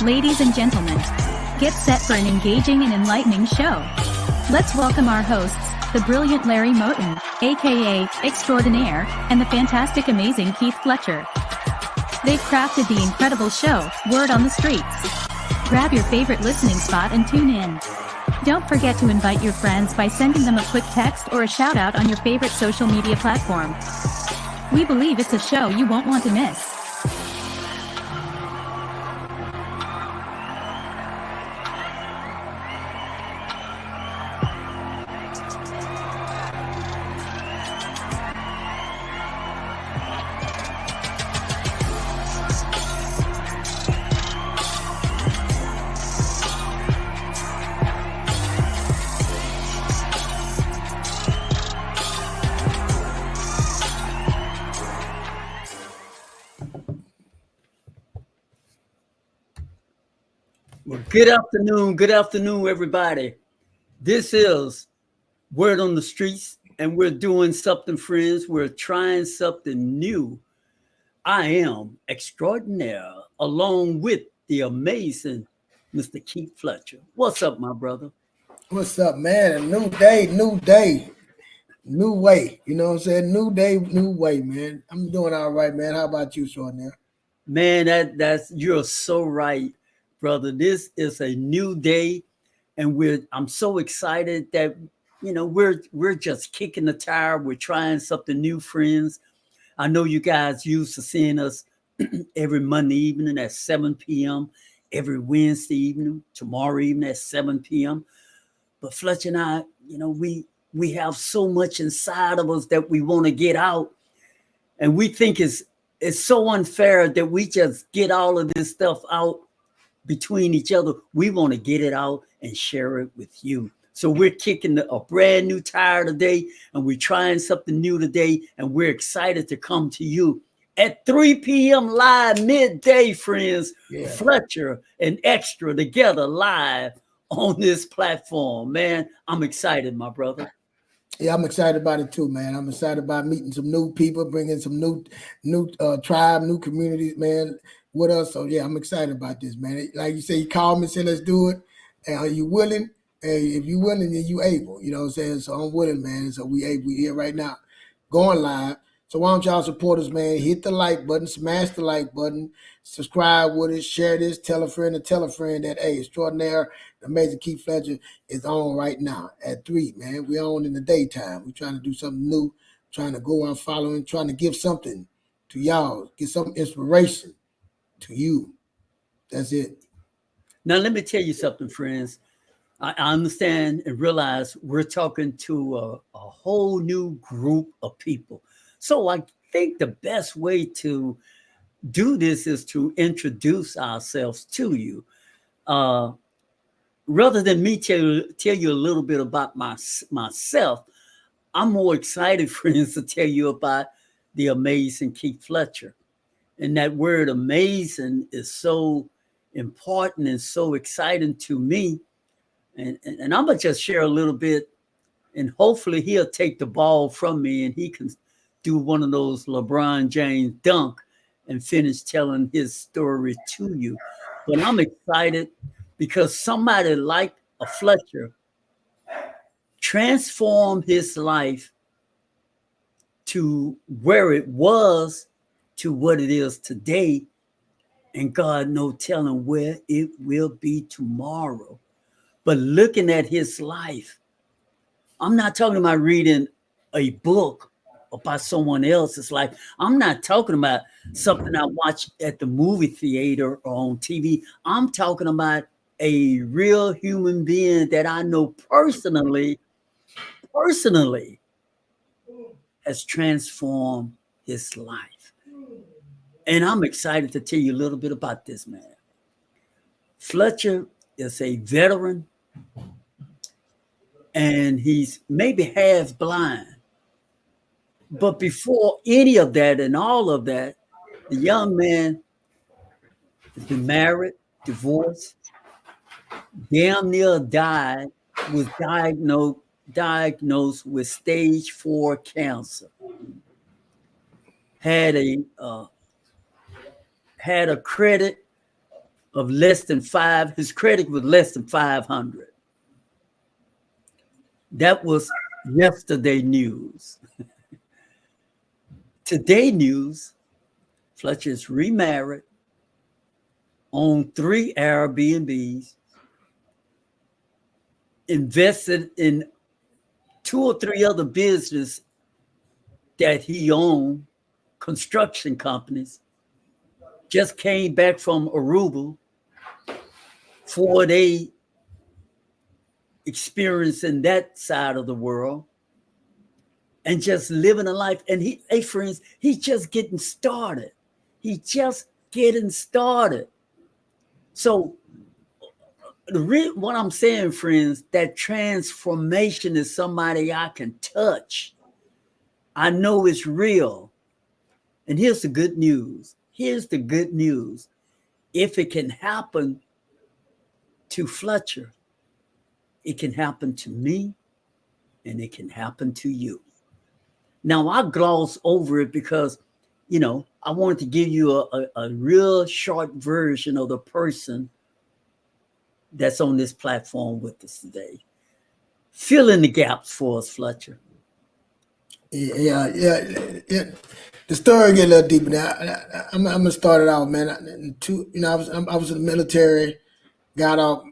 Ladies and gentlemen, get set for an engaging and enlightening show. Let's welcome our hosts, the brilliant Larry Moten, aka Extraordinaire, and the fantastic amazing Keith Fletcher. They've crafted the incredible show, Word on the Streets. Grab your favorite listening spot and tune in. Don't forget to invite your friends by sending them a quick text or a shout out on your favorite social media platform. We believe it's a show you won't want to miss. Well, good afternoon, everybody. This is Word on the Streets, and we're doing something, friends. We're trying something new. I am Extraordinaire, along with the amazing Mr. Keith Fletcher. What's up, my brother? What's up, man? A new day, new way. You know what I'm saying? New day, new way, man. I'm doing all right, man. How about you, Extraordinaire? Man, that's you're so right, brother. This is a new day, and I'm so excited that we're just kicking the tire. We're trying something new, friends. I know you guys used to seeing us every Monday evening at 7 p.m., every Wednesday evening, tomorrow evening at 7 p.m. But Fletcher and I, we have so much inside of us that we want to get out, and we think it's so unfair that we just get all of this stuff out between each other. We want to get it out and share it with you. So we're kicking a brand new tire today, and we're trying something new today, and we're excited to come to you at 3 p.m. live midday, friends. Yeah. Fletcher and Extra together live on this platform. Man, I'm excited, my brother. Yeah, I'm excited about it too, man. I'm excited about meeting some new people, bringing some new tribe, new communities, man, with us. So yeah, I'm excited about this, man. Like you say, you called me and said, let's do it. And are you willing? Hey, if you're willing, then you able. You know what I'm saying? So I'm willing, man. So we here right now, going live. So why don't y'all support us, man? Hit the like button, smash the like button, subscribe with us, share this, tell a friend that, hey, Extraordinaire, the amazing Keith Fletcher is on right now at 3, man. We're on in the daytime. We're trying to do something new, trying to go out following, trying to give something to y'all, get some inspiration to you. That's it. Now, let me tell you something, friends. I understand and realize we're talking to a whole new group of people. So I think the best way to do this is to introduce ourselves to you. Rather than me tell you a little bit about myself, I'm more excited, friends, to tell you about the amazing Keith Fletcher. And that word amazing is so important and so exciting to me. And I'm going to just share a little bit, and hopefully he'll take the ball from me and he can do one of those LeBron James dunk and finish telling his story to you. But I'm excited because somebody like a Fletcher transformed his life to where it was to what it is today. And God no telling where it will be tomorrow. But looking at his life, I'm not talking about reading a book about someone else's life. I'm not talking about something I watch at the movie theater or on TV. I'm talking about a real human being that I know personally has transformed his life. And I'm excited to tell you a little bit about this man. Fletcher is a veteran, and he's maybe half blind. But before any of that and all of that, the young man has been married, divorced, damn near died, was diagnosed with stage 4 cancer. Had a credit of less than five. His credit was less than 500. That was yesterday news. Today news, Fletcher's remarried, owned 3 Airbnbs, invested in 2 or 3 other businesses that he owned, construction companies, just came back from Aruba, 4-day experience in that side of the world, and just living a life. And hey friends, he's just getting started. He's just getting started. So what I'm saying, friends, that transformation is somebody I can touch. I know it's real. And here's the good news. Here's the good news. If it can happen to Fletcher, it can happen to me, and it can happen to you. Now, I gloss over it because, I wanted to give you a real short version of the person that's on this platform with us today. Fill in the gaps for us, Fletcher. Yeah. The story get a little deeper now. I'm gonna start it out, man. I was in the military, got out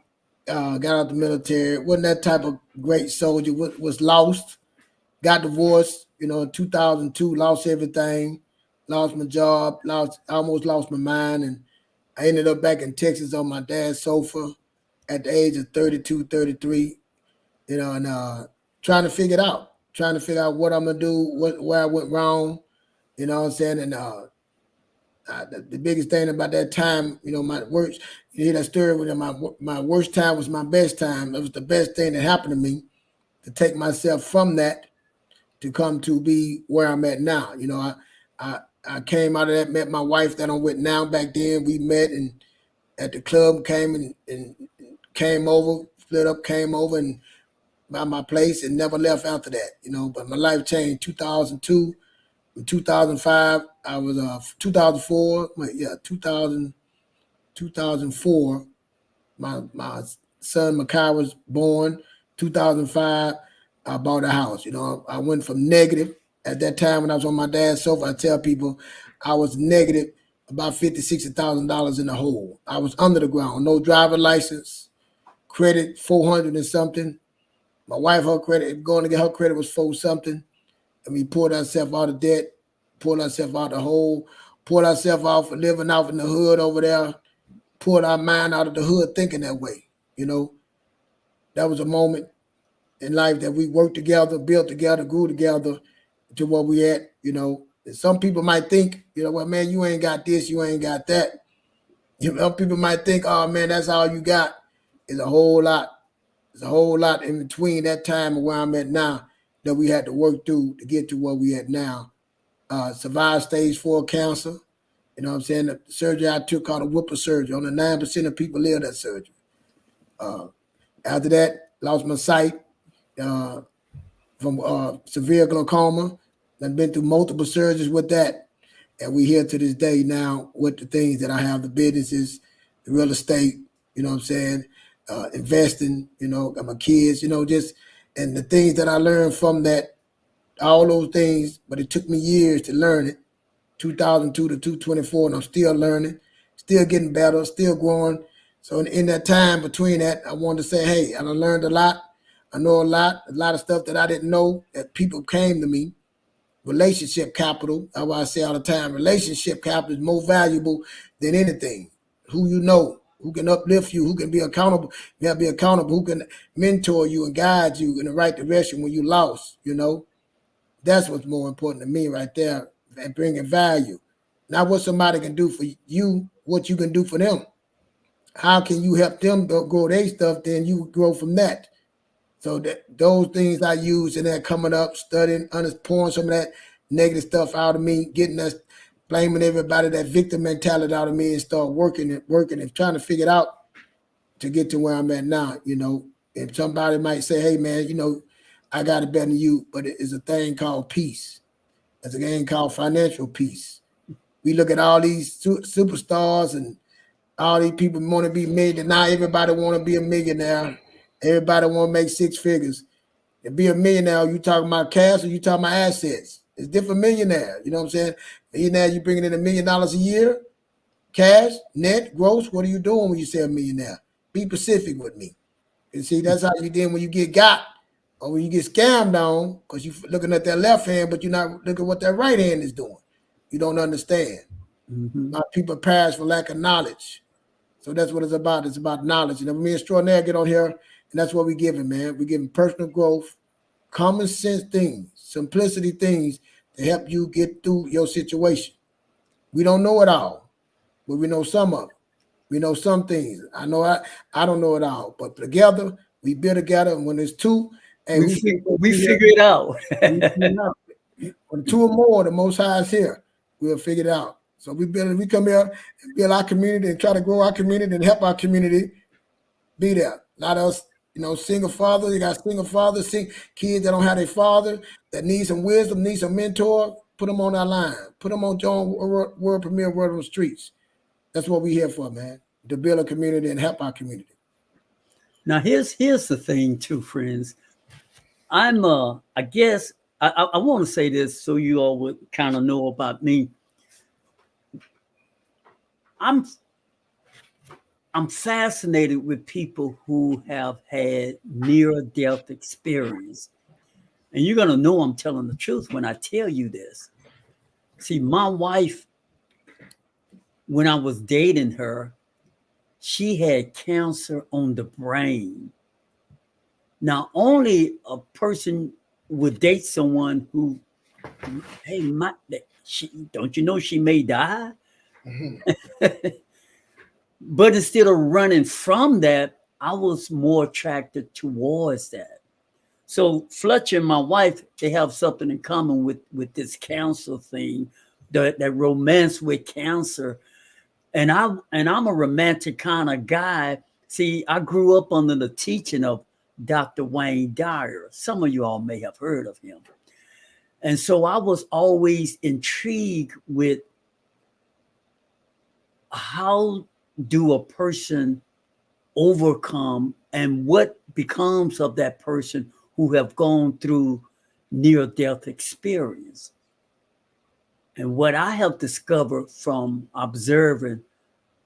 the military. Wasn't that type of great soldier. Was lost, got divorced. In 2002, lost everything, lost my job, almost lost my mind, and I ended up back in Texas on my dad's sofa at the age of 32, 33. And trying to figure it out. Trying to figure out what I'm gonna do, where I went wrong, you know what I'm saying? And the biggest thing about that time, my worst, you hear that story when my worst time was my best time. It was the best thing that happened to me, to take myself from that to come to be where I'm at now. I came out of that, met my wife that I'm with now. Back then we met and at the club, came and came over, split up, came over and by my place and never left after that, but my life changed 2002. In 2005, I was 2004, 2004, my son Makai was born. 2005, I bought a house. I went from negative at that time when I was on my dad's sofa. I tell people I was negative about $50,000-$60,000 in the hole. I was under the ground, no driver license, credit 400 and something. My wife, her credit, going to get her credit was 4 something. And we pulled ourselves out of debt, pulled ourselves out of the hole, pulled ourselves out for living out in the hood over there, pulled our mind out of the hood thinking that way. That was a moment in life that we worked together, built together, grew together to where we at, And some people might think, well, man, you ain't got this, you ain't got that. People might think, oh, man, that's all you got. It's a whole lot. There's a whole lot in between that time and where I'm at now that we had to work through to get to where we at now. Survived stage 4 cancer. You know what I'm saying? The surgery I took called a Whipper surgery. Only 9% of people live that surgery. After that, lost my sight from severe glaucoma. I've been through multiple surgeries with that. And we here to this day now with the things that I have, the businesses, the real estate, you know what I'm saying? Investing, got my kids, and the things that I learned from that, all those things, but it took me years to learn it, 2002 to 2024, and I'm still learning, still getting better, still growing. So in that time between that, I wanted to say, hey, I learned a lot. I know a lot of stuff that I didn't know that people came to me. Relationship capital, that's why I say all the time, relationship capital is more valuable than anything. Who you know, who can uplift you, who can be accountable, who can mentor you and guide you in the right direction when you lost, That's what's more important to me right there, and bringing value. Not what somebody can do for you, what you can do for them. How can you help them grow their stuff, then you grow from that. So those things I use in that coming up, studying, pouring some of that negative stuff out of me, getting us, blaming everybody, that victim mentality out of me, and start working and trying to figure it out to get to where I'm at now. If somebody might say, hey man, I got it better than you, but it is a thing called peace. It's a thing called financial peace. We look at all these superstars and All these people want to be millionaires. Now everybody want to be a millionaire. Everybody want to make six figures. To be a millionaire, you talking about cash or you talking about assets? It's different millionaire. You know what I'm saying? Millionaire, you bringing in $1 million a year, cash, net, gross. What are you doing when you say a millionaire? Be specific with me. And see, that's how you did when you get got or when you get scammed on, because you're looking at that left hand, but you're not looking at what that right hand is doing. You don't understand. Mm-hmm. A lot of people perish for lack of knowledge. So that's what it's about. It's about knowledge. And me and Extraordinaire get on here, and that's what we giving, man. We're giving personal growth, common sense things, simplicity things to help you get through your situation. We don't know it all, but we know some of it. We know some things. I know I don't know it all, but together we build together. And when there's two, and we figure it out. When two or more, the Most High is here. We'll figure it out. So we come here and build our community and try to grow our community and help our community be there. Not us, single fathers. You got single fathers, kids that don't have their father, that need some wisdom, need some mentor. Put them on our line. Put them on John World Premier Word on the Streets. That's what we're here for, man, to build a community and help our community. Now, here's the thing, too, friends. I guess I want to say this so you all would kind of know about me. I'm fascinated with people who have had near-death experience. And you're going to know I'm telling the truth when I tell you this. See, my wife, when I was dating her, she had cancer on the brain. Now, only a person would date someone who, hey, don't you know she may die? Mm-hmm. But instead of running from that, I was more attracted towards that. So Fletcher and my wife, they have something in common with this cancer thing, that romance with cancer. And I'm a romantic kind of guy. See, I grew up under the teaching of Dr. Wayne Dyer. Some of you all may have heard of him. And so I was always intrigued with how do a person overcome and what becomes of that person who have gone through near-death experience. And what I have discovered from observing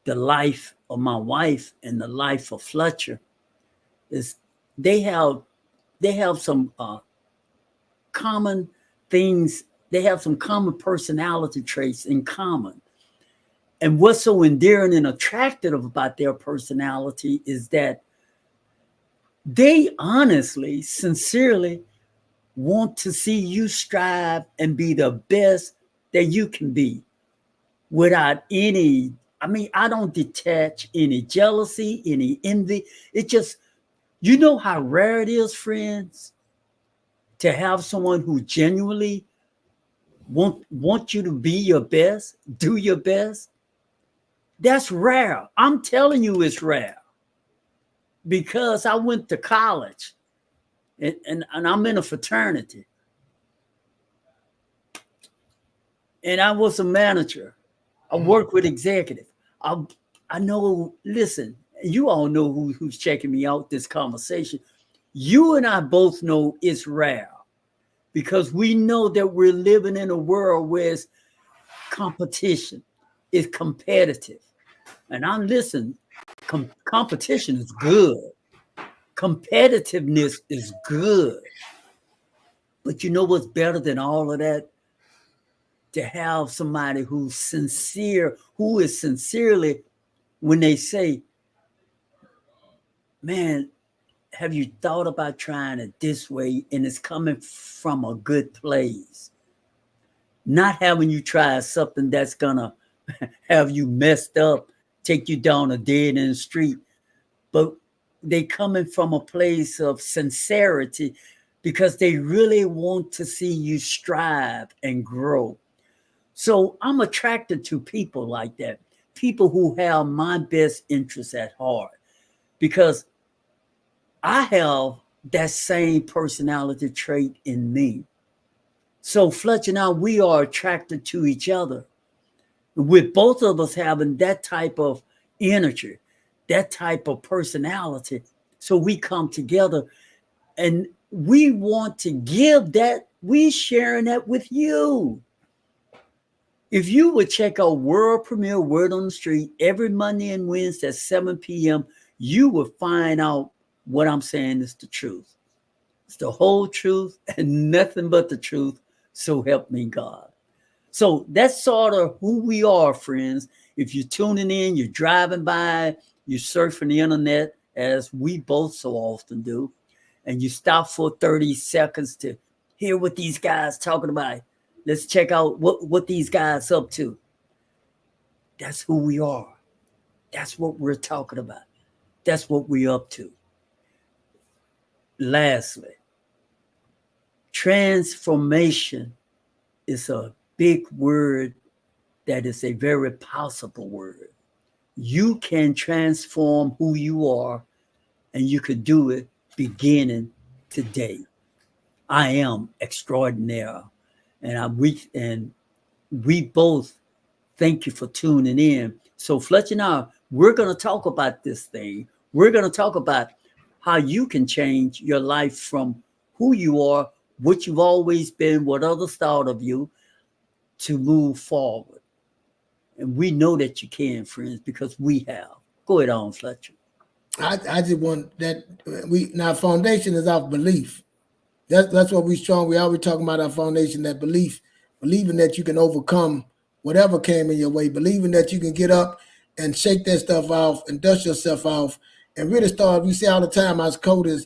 the life of my wife and the life of Fletcher is they have some common things. They have some common personality traits in common. And what's so endearing and attractive about their personality is that they honestly, sincerely want to see you strive and be the best that you can be without any, I don't detach any jealousy, any envy. It just, you know how rare it is, friends, to have someone who genuinely want you to be your best, do your best. That's rare. I'm telling you it's rare. Because I went to college and I'm in a fraternity. And I was a manager. I work with executives. I know, listen, you all know who's checking me out this conversation. You and I both know it's rare because we know that we're living in a world where it's competition, it's competitive. And I'm listening, competition is good. Competitiveness is good. But you know what's better than all of that? To have somebody who's sincere, who is sincerely, when they say, man, have you thought about trying it this way? And it's coming from a good place. Not having you try something that's gonna have you messed up, take you down a dead end street. But they coming from a place of sincerity because they really want to see you strive and grow. So I'm attracted to people like that, people who have my best interests at heart, because I have that same personality trait in me. So Fletcher and I, we are attracted to each other, with both of us having that type of energy, that type of personality. So we come together and we want to give that, we sharing that with you. If you would check out world premiere Word on the Street every Monday and Wednesday at 7 p.m., you will find out what I'm saying is the truth. It's the whole truth and nothing but the truth. So help me God. So that's sort of who we are, friends. If you're tuning in, you're driving by, you're surfing the internet, as we both so often do, and you stop for 30 seconds to hear what these guys talking about. Let's check out what these guys up to. That's who we are. That's what we're talking about. That's what we're up to. Lastly, transformation is a big word that is a very possible word. You can transform who you are, and you could do it beginning today. I am extraordinary, and we both thank you for tuning in. So Fletcher and I, we're going to talk about this thing. We're going to talk about how you can change your life from who you are, what you've always been, what others thought of you, to move forward. And we know that you can, friends, because we have. Go ahead on, Fletcher. I just want that now foundation is our belief. That's what we strong. We always talking about our foundation, that belief, believing that you can overcome whatever came in your way, believing that you can get up and shake that stuff off and dust yourself off and really start. We say all the time, as coders,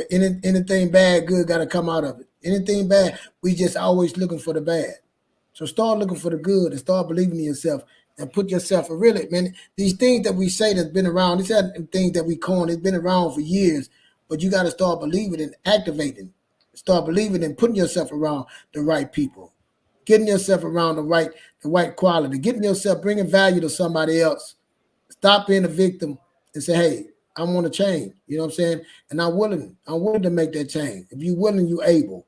anything bad, good got to come out of it. Anything bad, we just always looking for the bad. So start looking for the good and start believing in yourself and put yourself in really, man, these things that we say that's been around, these are things that we coin, it's been around for years, but you got to start believing and activating. Start believing and putting yourself around the right people, getting yourself around the right quality, getting yourself, bringing value to somebody else. Stop being a victim and say, hey, I want to change. You know what I'm saying? And I'm willing to make that change. If you're willing, you're able.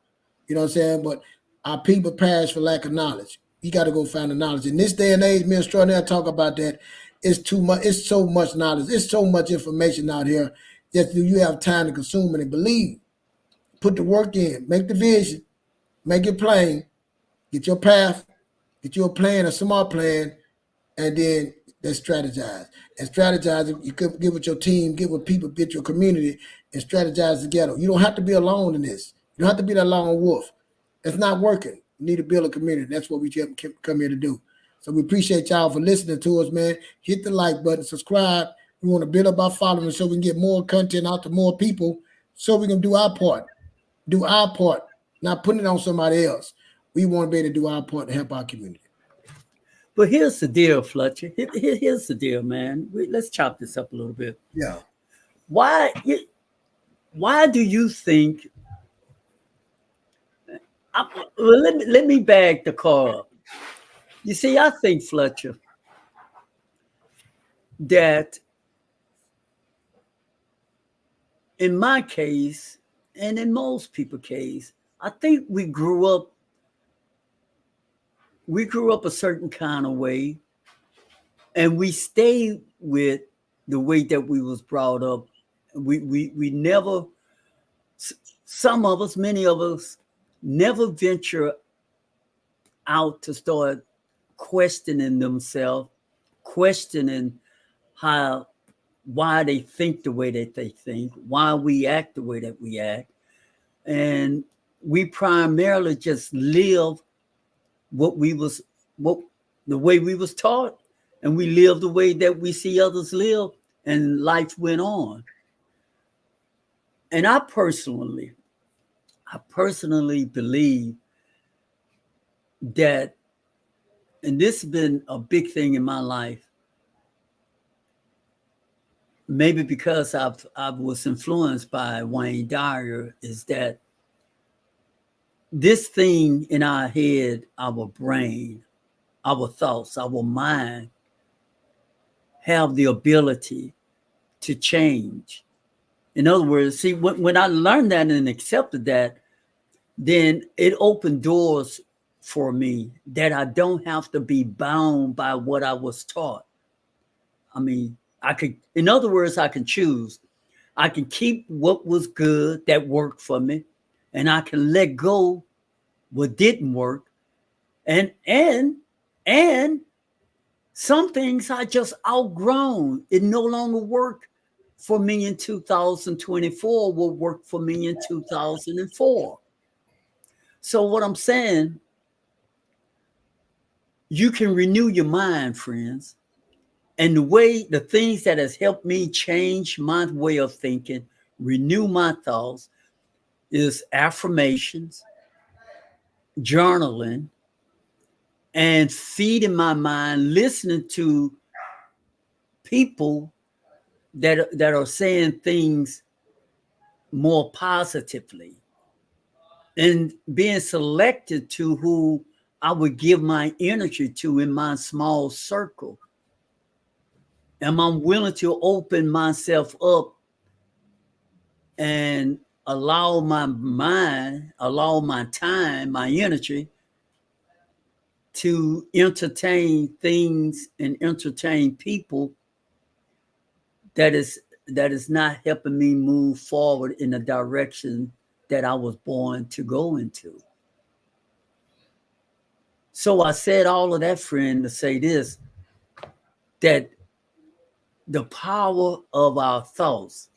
You know what I'm saying? But our people perish for lack of knowledge. You got to go find the knowledge. In this day and age, me and Extraordinary talk about that. It's too much. It's so much knowledge. It's so much information out here that you have time to consume it and believe. Put the work in. Make the vision. Make it plain. Get your path. Get your plan, a smart plan, and then let's strategize. And strategize, you could get with your team, get with people, get your community, and strategize together. You don't have to be alone in this. You don't have to be that lone wolf. It's not working. You need to build a community. That's what we come here to do. So we appreciate y'all for listening to us, man. Hit the like button, subscribe. We want to build up our following so we can get more content out to more people so we can do our part. Do our part, not putting it on somebody else. We want to be able to do our part to help our community. But here's the deal, Fletcher. Here's the deal, man. Let's chop this up a little bit. Yeah. Why do you think? Let me bag the car up. You see, I think, Fletcher, that in my case, and in most people's case, I think we grew up a certain kind of way, and we stayed with the way that we was brought up. We never, some of us, many of us, never venture out to start questioning themselves, questioning why they think the way that they think, why we act the way that we act. And we primarily just live the way we was taught, and we live the way that we see others live, and life went on. And I personally believe that, and this has been a big thing in my life, maybe because I was influenced by Wayne Dyer, is that this thing in our head, our brain, our thoughts, our mind, have the ability to change. In other words, see, when I learned that and accepted that, then it opened doors for me that I don't have to be bound by what I was taught. I mean, In other words, I can choose. I can keep what was good that worked for me, and I can let go what didn't work. And some things I just outgrown. It no longer worked for me in 2024 will work for me in 2004. So what I'm saying, you can renew your mind, friends. And the things that has helped me change my way of thinking, renew my thoughts, is affirmations, journaling, and feeding my mind, listening to people that are saying things more positively, and being selected to who I would give my energy to in my small circle. Am I willing to open myself up and allow my mind, allow my time, my energy to entertain things and entertain people that is not helping me move forward in the direction that I was born to go into? So I said all of that, friend, to say this, that the power of our thoughts.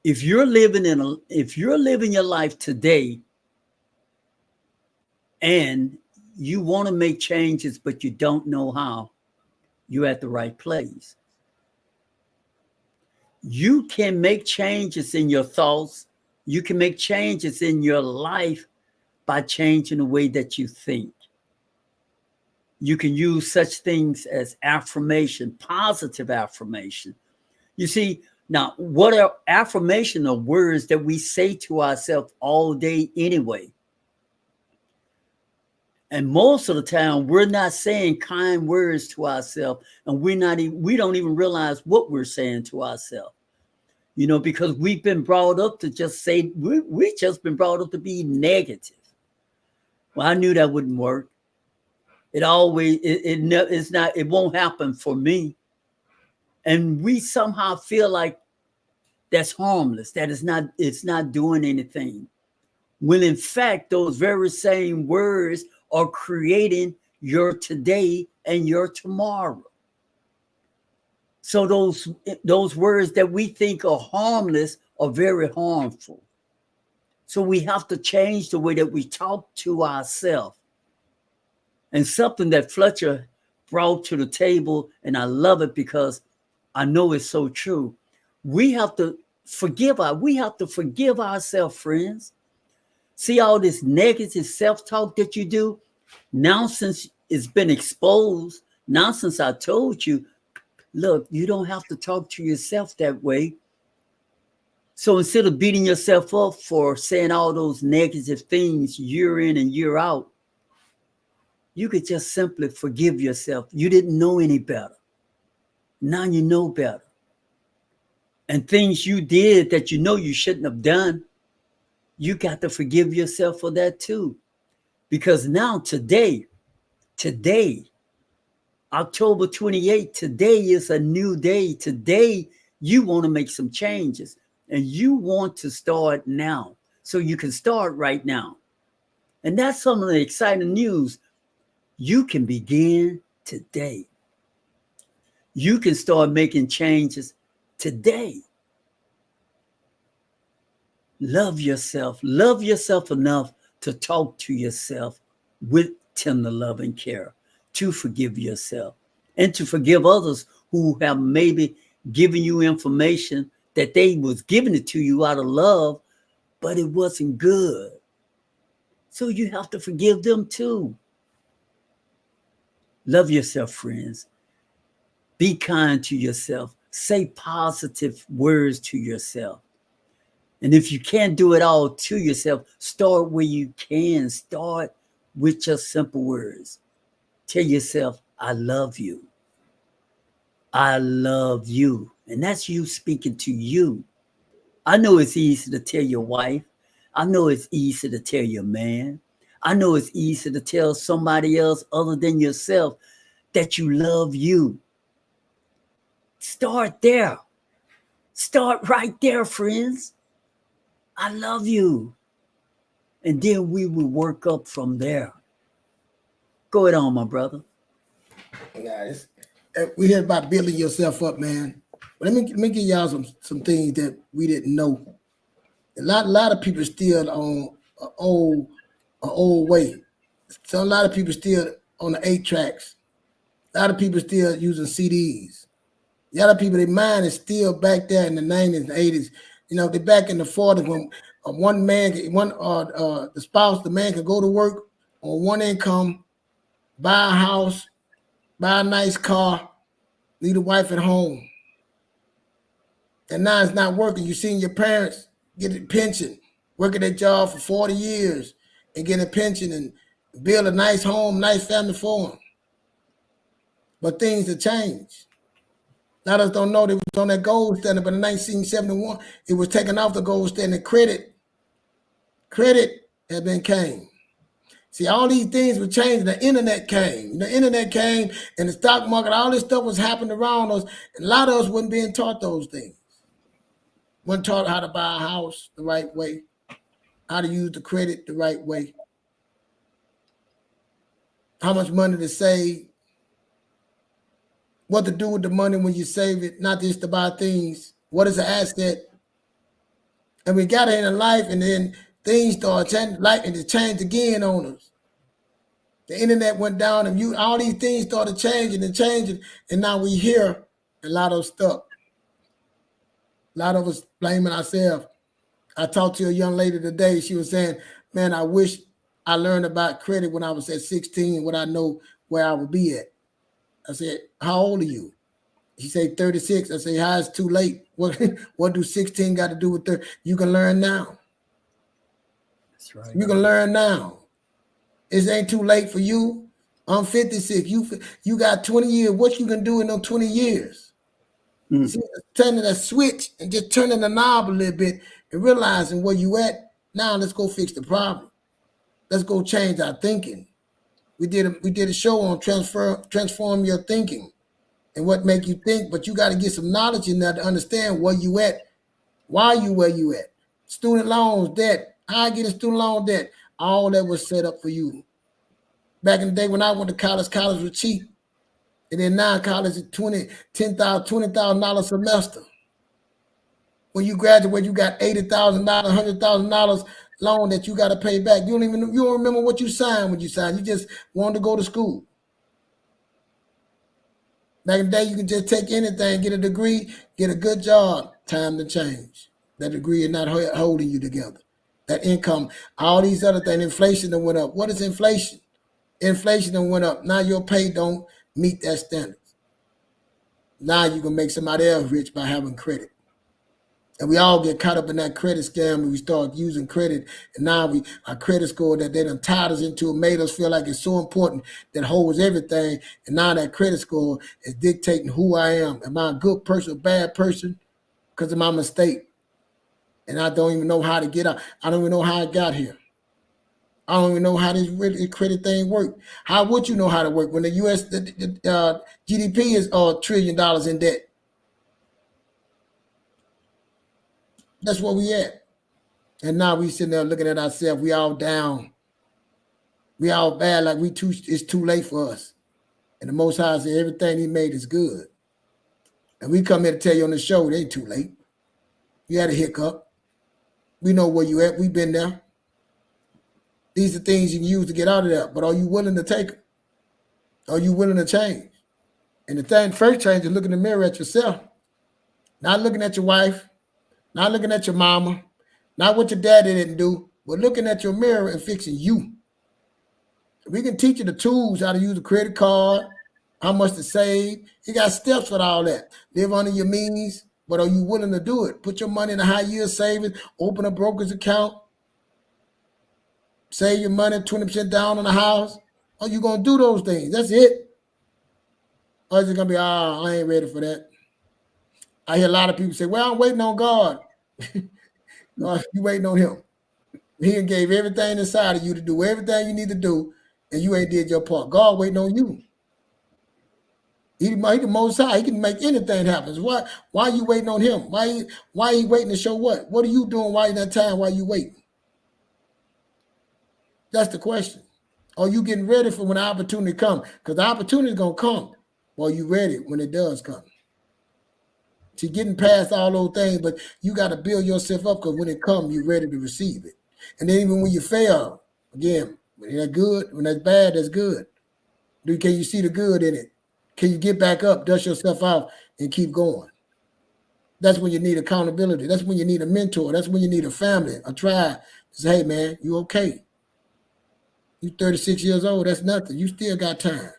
If you're living your life today and you want to make changes, but you don't know how, you're at the right place. You can make changes in your thoughts. You can make changes in your life by changing the way that you think. You can use such things as affirmation, positive affirmation. You see, now, what are affirmation or words that we say to ourselves all day anyway? And most of the time, we're not saying kind words to ourselves, and we don't even realize what we're saying to ourselves. Because we've been brought up to just say, we just been brought up to be negative. Well, I knew that wouldn't work. It won't happen for me. And we somehow feel like that's harmless, that it's not doing anything. When in fact, those very same words are creating your today and your tomorrow. So those words that we think are harmless are very harmful. So we have to change the way that we talk to ourselves. And something that Fletcher brought to the table, and I love it because I know it's so true. We have to forgive ourselves, friends. See all this negative self-talk that you do? Now, since it's been exposed, now since I told you, look, you don't have to talk to yourself that way. So instead of beating yourself up for saying all those negative things year in and year out, you could just simply forgive yourself. You didn't know any better. Now you know better. And things you did that you know you shouldn't have done, you got to forgive yourself for that too. Because now today, October 28th, today is a new day. Today, you want to make some changes and you want to start now. So you can start right now. And that's some of the exciting news. You can begin today. You can start making changes today. Love yourself. Love yourself enough to talk to yourself with tender love and care, to forgive yourself and to forgive others who have maybe given you information that they was giving it to you out of love, but it wasn't good. So you have to forgive them too. Love yourself, friends. Be kind to yourself. Say positive words to yourself. And if you can't do it all to yourself, start where you can. Start with just simple words. Tell yourself, I love you. I love you. And that's you speaking to you. I know it's easy to tell your wife. I know it's easy to tell your man. I know it's easy to tell somebody else other than yourself that you love you. Start there. Start right there, friends. I love you. And then we will work up from there. Go ahead on, my brother. Guys, we hear about building yourself up, man. But let me give y'all some things that we didn't know. A lot of people still on an old way. So a lot of people still on the 8 tracks. A lot of people still using CDs. A lot of people, their mind is still back there in the 90s and 80s. You know, they're back in the 40s when the spouse, the man could go to work on one income, buy a house, buy a nice car, leave the wife at home. And now it's not working. You've seen your parents get a pension, work at their job for 40 years and get a pension and build a nice home, nice family for them. But things have changed. A lot of us don't know they was on that gold standard, but in 1971, it was taken off the gold standard. Credit had been came. See, all these things were changing. The internet came. The internet came and the stock market, all this stuff was happening around us. And a lot of us wasn't being taught those things. Wasn't taught how to buy a house the right way, how to use the credit the right way, how much money to save, what to do with the money when you save it, not just to buy things. What is an asset? And we got it in life, and then things started changing, life, and it changed again on us. The internet went down, and all these things started changing, and now we here, a lot of us stuck. A lot of us blaming ourselves. I talked to a young lady today. She was saying, man, I wish I learned about credit when I was at 16, would I know where I would be at. I said, how old are you? She said 36. I said, how it's too late? What do 16 got to do with 30? You can learn now. That's right. You can learn now. It ain't too late for you. I'm 56. You got 20 years. What you can do in those 20 years? See, turning that switch and just turning the knob a little bit and realizing where you at. Now let's go fix the problem. Let's go change our thinking. We did a show on transform your thinking and what make you think, but you got to get some knowledge in there to understand where you at, why you where you at. Student loans, debt, how I get a student loan debt, all that was set up for you. Back in the day when I went to college was cheap. And then now college is $20,000 a semester. When you graduate, you got $80,000, $100,000 loan that you got to pay back. You don't remember what you signed when you signed. You just wanted to go to school. Back in the day, you can just take anything, get a degree, get a good job. Time to change. That degree is not holding you together. That income, all these other things, inflation that went up. What is inflation? Inflation that went up. Now your pay don't meet that standard. Now you can make somebody else rich by having credit. And we all get caught up in that credit scam and we start using credit. And now our credit score that they done tied us into made us feel like it's so important that holds everything. And now that credit score is dictating who I am. Am I a good person, a bad person? Because of my mistake. And I don't even know how to get out. I don't even know how I got here. I don't even know how this credit thing works. How would you know how to work when the U.S. GDP is $1 trillion in debt? That's where we at. And now we sitting there looking at ourselves. We all down. We all bad, like it's too late for us. And the Most High said everything he made is good. And we come here to tell you on the show, it ain't too late. You had a hiccup. We know where you at. We've been there. These are things you can use to get out of there. But are you willing to take it? Are you willing to change? And the first change is looking in the mirror at yourself. Not looking at your wife. Not looking at your mama. Not what your daddy didn't do. But looking at your mirror and fixing you. We can teach you the tools, how to use a credit card, how much to save. You got steps for all that. Live under your means. But are you willing to do it? Put your money in a high yield savings. Open a broker's account. Save your money 20% down on the house. Are you going to do those things? That's it. Or is it going to be, I ain't ready for that. I hear a lot of people say, well, I'm waiting on God. No, you waiting on him. He gave everything inside of you to do everything you need to do, and you ain't did your part. God waiting on you. He the Most High. He can make anything happen. Why are you waiting on him? Why are you waiting to show what? What are you doing while in that time while you waiting? That's the question. Are you getting ready for when the opportunity comes? Because the opportunity is going to come. Are you ready when it does come? To getting past all those things, but you got to build yourself up because when it comes, you're ready to receive it. And then even when you fail, again, when that's good, when that's bad, that's good. Can you see the good in it? Can you get back up, dust yourself out, and keep going? That's when you need accountability. That's when you need a mentor. That's when you need a family, a tribe. Say, hey, man, you okay? You 36 years old, that's nothing. You still got time.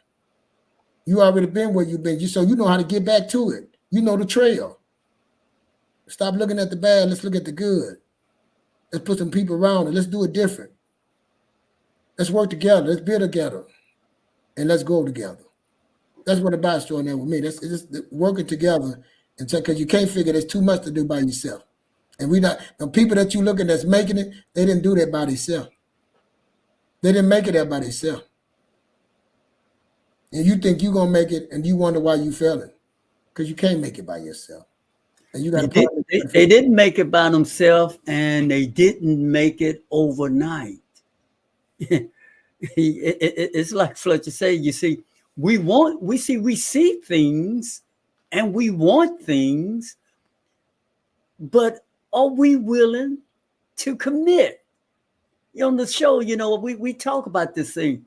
You already been where you've been. So you know how to get back to it. You know the trail. Stop looking at the bad. Let's look at the good. Let's put some people around it. Let's do it different. Let's work together. Let's build together. And let's go together. That's what about showing there with me. That's just working together. And because you can't figure there's too much to do by yourself. And the people that you look at that's making it, they didn't do that by themselves. They didn't make it that by themselves. And you think you're going to make it and you wonder why you failing. Because you can't make it by yourself. And you got they didn't make it by themselves and they didn't make it overnight. It's like Fletcher said, you see, we see things and we want things, but are we willing to commit? On the show, we talk about this thing.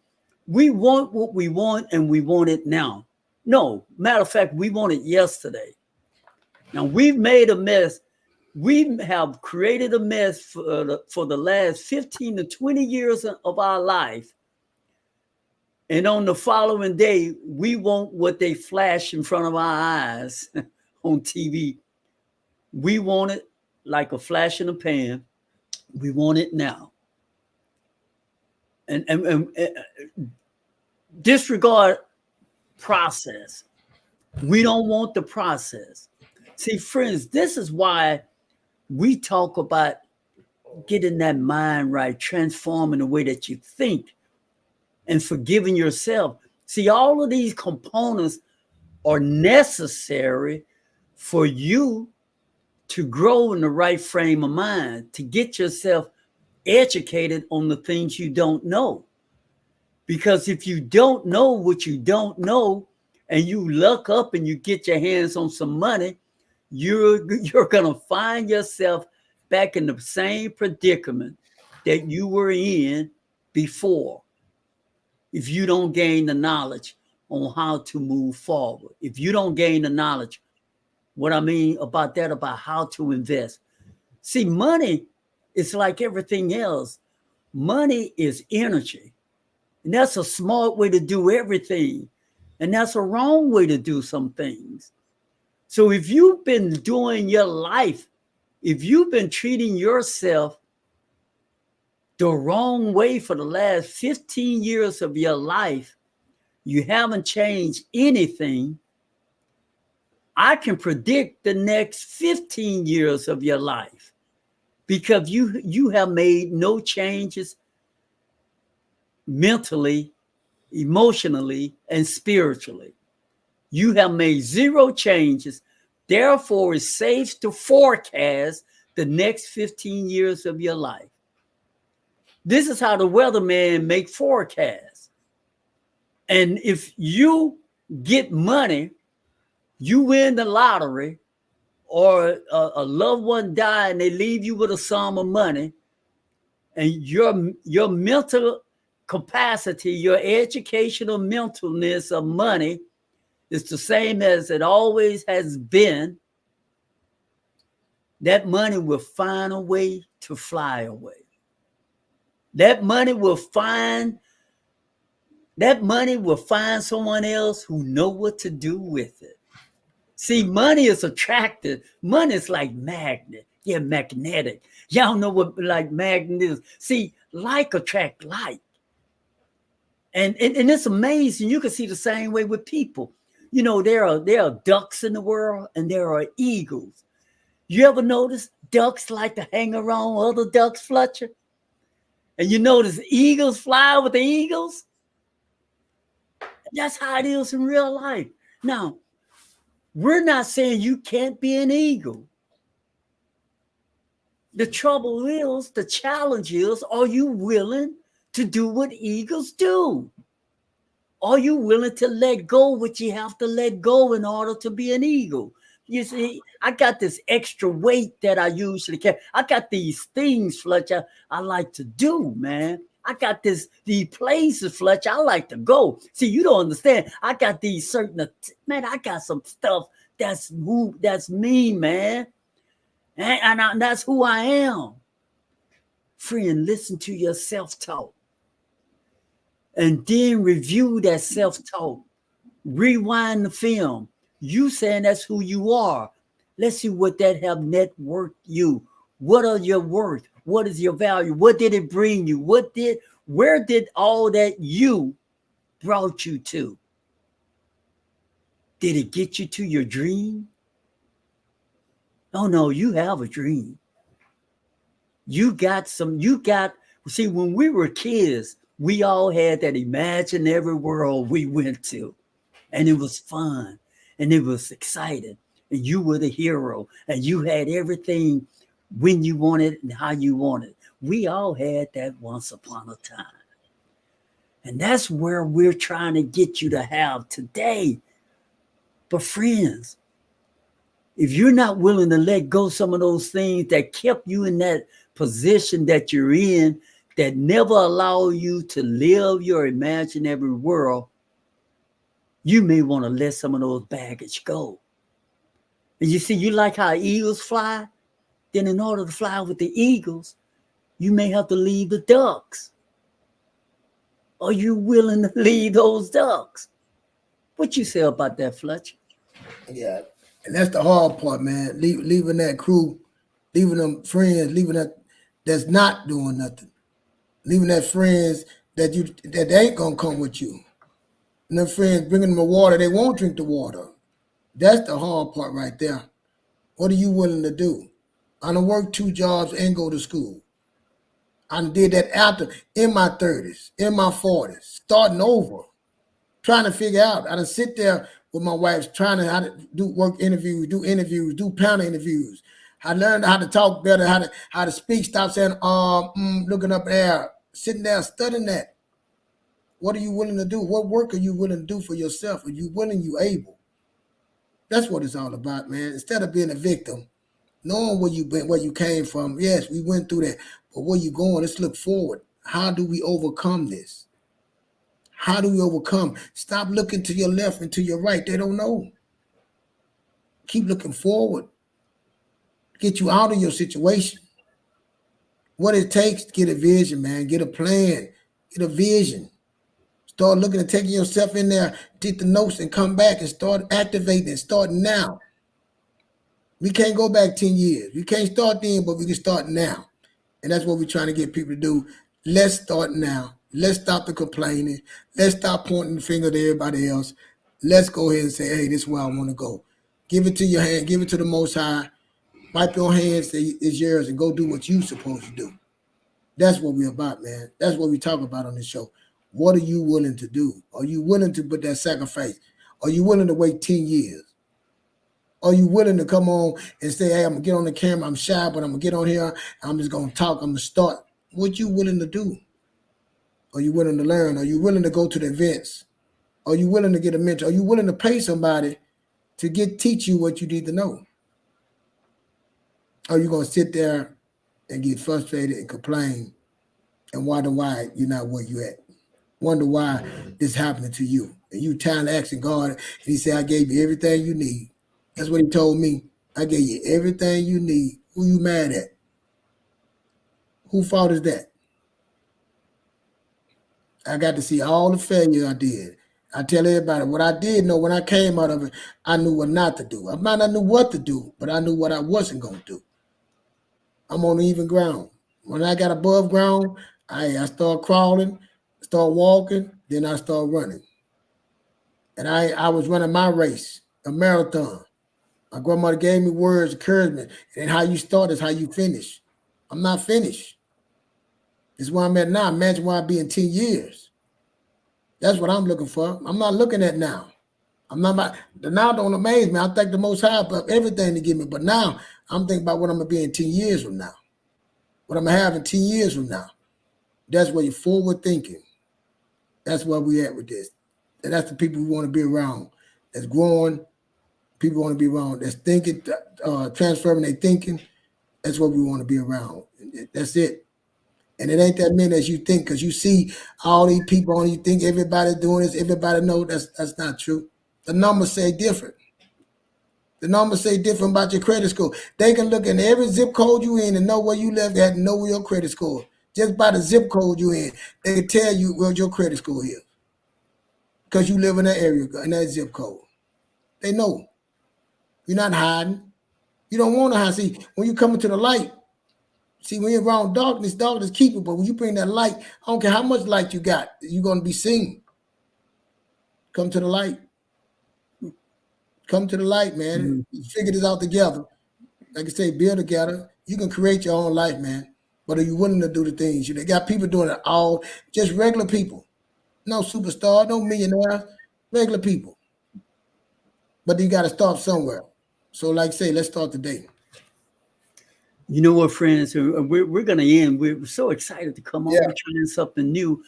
We want what we want and we want it now. No, matter of fact, we want it yesterday. Now we've made a mess. We have created a mess for the last 15 to 20 years of our life. And on the following day, we want what they flash in front of our eyes on TV. We want it like a flash in a pan. We want it now. And disregard process. We don't want the process. See, friends, this is why we talk about getting that mind right, transforming the way that you think, and forgiving yourself. See, all of these components are necessary for you to grow in the right frame of mind, to get yourself educated on the things you don't know. Because if you don't know what you don't know, and you luck up and you get your hands on some money, you're going to find yourself back in the same predicament that you were in before. If you don't gain the knowledge on how to move forward, if you don't gain the knowledge, what I mean about that, about how to invest. See, money is like everything else. Money is energy. And that's a smart way to do everything. And that's a wrong way to do some things. So if you've been doing your life, if you've been treating yourself the wrong way for the last 15 years of your life, you haven't changed anything, I can predict the next 15 years of your life because you have made no changes mentally, emotionally, and spiritually. You have made zero changes. Therefore, it's safe to forecast the next 15 years of your life. This is how the weatherman make forecasts. And if you get money, you win the lottery, or a loved one die and they leave you with a sum of money, and your mental capacity, your educational mentalness of money is the same as it always has been, that money will find a way to fly away. That money will find someone else who know what to do with it. See, money is attractive. Money is like magnet. Yeah, magnetic. Y'all know what like magnet is. See, like attract like. And it's amazing. You can see the same way with people. There are ducks in the world and there are eagles. You ever notice ducks like to hang around other ducks, Fletcher? And you notice eagles fly with the eagles? That's how it is in real life. Now, we're not saying you can't be an eagle. The trouble is, the challenge is, are you willing to do what eagles do? Are you willing to let go what you have to let go in order to be an eagle? You see, I got this extra weight that I usually carry. I got these things, Fletcher, I like to do, man. I got these places, Fletcher, I like to go. See, you don't understand. I got these certain, man, I got some stuff that's me, man. And that's who I am. Friend, listen to your self-talk. And then review that self-talk. Rewind the film. You saying that's who you are. Let's see what that have networked you. What are your worth? What is your value? What did it bring you? Where did all that you brought you to? Did it get you to your dream? Oh no, you have a dream. See, when we were kids, we all had that imaginary world we went to. And it was fun. And it was exciting. And you were the hero. And you had everything when you wanted and how you wanted. We all had that once upon a time. And that's where we're trying to get you to have today. But friends, if you're not willing to let go some of those things that kept you in that position that you're in, that never allow you to live your imaginary world, you may want to let some of those baggage go. And you see, you like how eagles fly? Then in order to fly with the eagles, you may have to leave the ducks. Are you willing to leave those ducks? What you say about that, Fletcher? Yeah, and that's the hard part, man. Leaving that crew, leaving them friends, leaving that's not doing nothing, leaving that friends that they ain't gonna come with you, and them friends bringing them the water, they won't drink the water. That's the hard part right there. What are you willing to do? I done work 2 jobs and go to school. I did that after in my 30s, in my 40s, starting over, trying to figure out. I done sit there with my wife trying to how to do work interviews, do panel interviews. I learned how to talk better, how to speak, stop saying, looking up there, sitting there, studying that. What are you willing to do? What work are you willing to do for yourself? Are you willing, you able? That's what it's all about, man. Instead of being a victim, knowing where you been, where you came from. Yes, we went through that, but where you going? Let's look forward. How do we overcome this? How do we overcome? Stop looking to your left and to your right. They don't know. Keep looking forward. Get you out of your situation. What it takes to get a vision, man. Get a plan. Get a vision. Start looking at taking yourself in there, take the notes and come back and start activating and start now. We can't go back 10 years. We can't start then, but we can start now. And that's what we're trying to get people to do. Let's start now. Let's stop the complaining. Let's stop pointing the finger at everybody else. Let's go ahead and say, hey, this is where I want to go. Give it to your hand. Give it to the Most High. Wipe your hands, say it's yours, and go do what you're supposed to do. That's what we're about, man. That's what we talk about on this show. What are you willing to do? Are you willing to put that sacrifice? Are you willing to wait 10 years? Are you willing to come on and say, hey, I'm going to get on the camera. I'm shy, but I'm going to get on here. I'm just going to talk. I'm going to start. What you willing to do? Are you willing to learn? Are you willing to go to the events? Are you willing to get a mentor? Are you willing to pay somebody to teach you what you need to know? Are you going to sit there and get frustrated and complain and wonder why you're not where you at? Wonder why this happening to you. And you time asking God, and he said, I gave you everything you need. That's what he told me. I gave you everything you need. Who you mad at? Who fault is that? I got to see all the failure I did. I tell everybody what I did know when I came out of it, I knew what not to do. I might not know what to do, but I knew what I wasn't going to do. I'm on even ground. When I got above ground, I start crawling, start walking, then I start running. And I was running my race, a marathon. My grandmother gave me words, encouragement, and how you start is how you finish. I'm not finished. This is where I'm at now. Imagine where I'll be in 10 years. That's what I'm looking for. I'm not looking at now. I'm not about the now don't amaze me. I thank the Most High for everything to give me. But now I'm thinking about what I'm gonna be in 10 years from now. What I'm gonna have in 10 years from now. That's where you're forward thinking. That's where we at with this. And that's the people we want to be around. That's growing. People want to be around. That's thinking, transferring their thinking. That's what we want to be around. That's it. And it ain't that many as you think, because you see all these people on you think everybody's doing this, everybody know that's not true. The numbers say different. The numbers say different about your credit score. They can look in every zip code you in and know where you live at and know where your credit score. Just by the zip code you in, they can tell you where your credit score is. Because you live in that area, in that zip code. They know. You're not hiding. You don't want to hide. See, when you come into the light, see, when you're around darkness, darkness keep it. But when you bring that light, I don't care how much light you got, you're going to be seen. Come to the light. Come to the light, man. Mm-hmm. Figure this out together. Like I say, build together. You can create your own life, man. But are you willing to do the things? You got people doing it all, just regular people. No superstar, no millionaire, regular people. But you got to start somewhere. So like I say, let's start today. You know what, friends? We're going to end. We're so excited to come on. We're trying something new.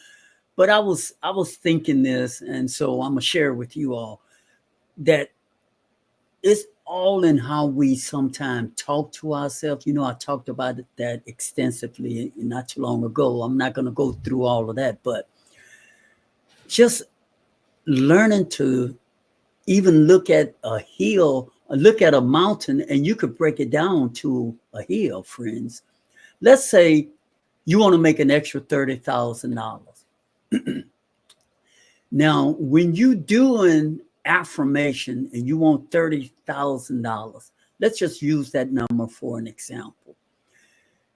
But I was thinking this, and so I'm going to share with you all that it's all in how we sometimes talk to ourselves. You know, I talked about that extensively not too long ago. I'm not going to go through all of that, but just learning to even look at a hill, look at a mountain, and you could break it down to a hill, friends. Let's say you want to make an extra $30,000. Now, when you're doing affirmation and you want $30,000, let's just use that number for an example.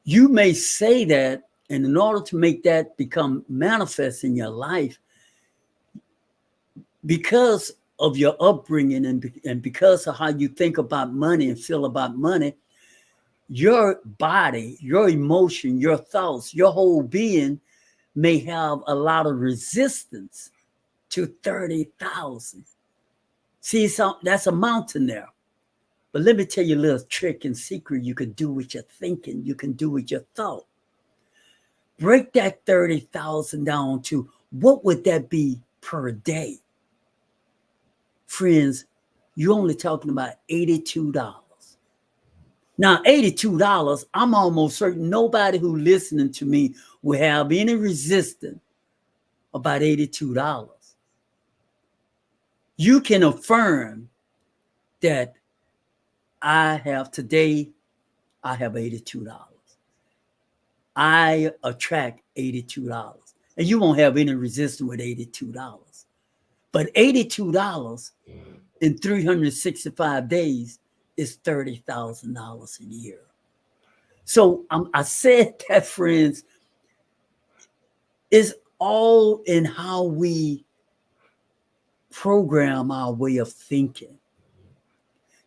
You may say that, and in order to make that become manifest in your life, because of your upbringing and because of how you think about money and feel about money, your body, your emotion, your thoughts, your whole being may have a lot of resistance to 30,000. See, so that's a mountain there. But let me tell you a little trick and secret you can do with your thinking. You can do with your thought. Break that 30,000 down to what would that be per day? Friends, you're only talking about $82. Now, $82, I'm almost certain nobody who listening to me will have any resistance about $82. You can affirm that I have $82. I attract $82. And you won't have any resistance with $82. But $82 in 365 days is $30,000 a year. So I said that, friends, it's all in how we program our way of thinking.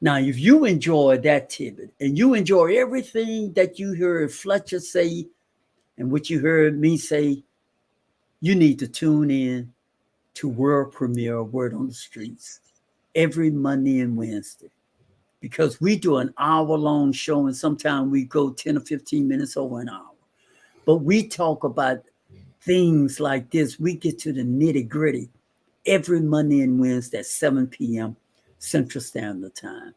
Now, if you enjoy that tidbit and you enjoy everything that you heard Fletcher say and what you heard me say, you need to tune in to world premiere Word on the Streets every Monday and Wednesday, because we do an hour-long show and sometimes we go 10 or 15 minutes over an hour. But we talk about things like this. We get to the nitty-gritty every Monday and Wednesday at 7 p.m. Central Standard Time.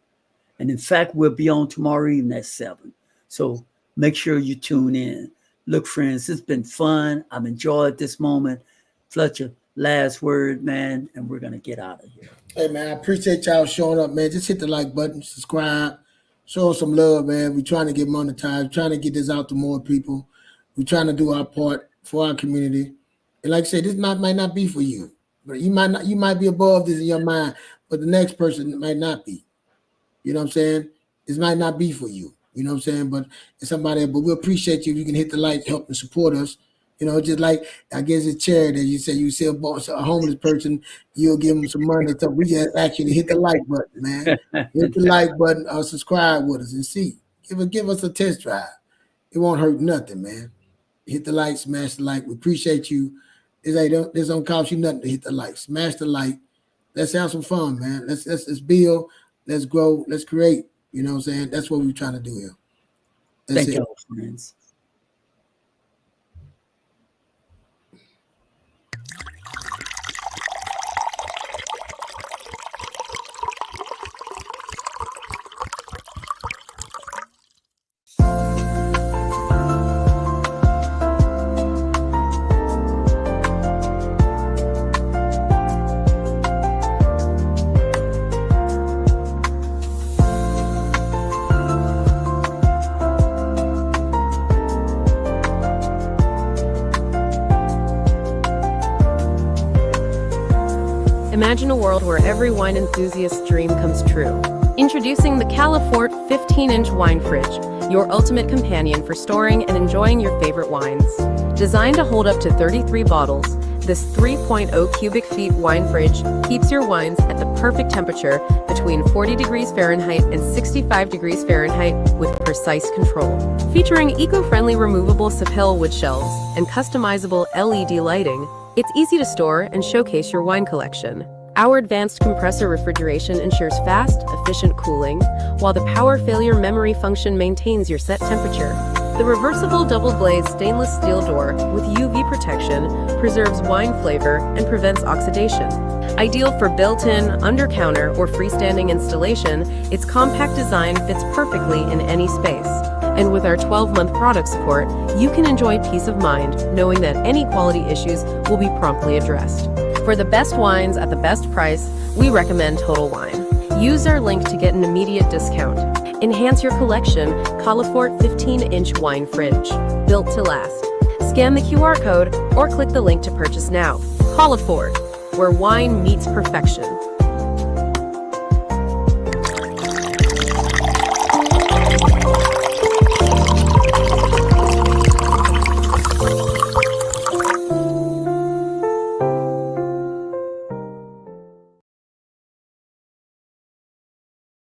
And in fact, we'll be on tomorrow evening at 7. So make sure you tune in. Look, friends, it's been fun. I've enjoyed this moment. Fletcher, last word, man, and we're going to get out of here. Hey, man, I appreciate y'all showing up, man. Just hit the like button, subscribe, show us some love, man. We're trying to get monetized. We're trying to get this out to more people. We're trying to do our part for our community. And like I said, this might not be for you. But you might be above this in your mind, but the next person might not be. You know what I'm saying? This might not be for you. You know what I'm saying? But it's somebody, but we appreciate you if you can hit the like, help and support us. You know, just like, I guess it's charity. You say you see a homeless person, you'll give them some money. So we just ask you to hit the like button, man. Hit the like button or subscribe with us and see. Give us a test drive. It won't hurt nothing, man. Hit the like, smash the like. We appreciate you. This don't cost you nothing to hit the like. Smash the like. let's have some fun, man. Let's build, let's grow, let's create. You know what I'm saying? That's what we're trying to do here. Thank you, friends. Imagine a world where every wine enthusiast's dream comes true. Introducing the Califort 15-inch wine fridge, your ultimate companion for storing and enjoying your favorite wines. Designed to hold up to 33 bottles, this 3.0 cubic feet wine fridge keeps your wines at the perfect temperature between 40 degrees Fahrenheit and 65 degrees Fahrenheit with precise control. Featuring eco-friendly removable sapele wood shelves and customizable LED lighting, it's easy to store and showcase your wine collection. Our advanced compressor refrigeration ensures fast, efficient cooling, while the power failure memory function maintains your set temperature. The reversible double-glazed stainless steel door with UV protection preserves wine flavor and prevents oxidation. Ideal for built-in, under-counter, or freestanding installation, its compact design fits perfectly in any space. And with our 12-month product support, you can enjoy peace of mind knowing that any quality issues will be promptly addressed. For the best wines at the best price, we recommend Total Wine. Use our link to get an immediate discount. Enhance your collection, Califort 15-inch wine fridge, built to last. Scan the QR code or click the link to purchase now. Califort, where wine meets perfection.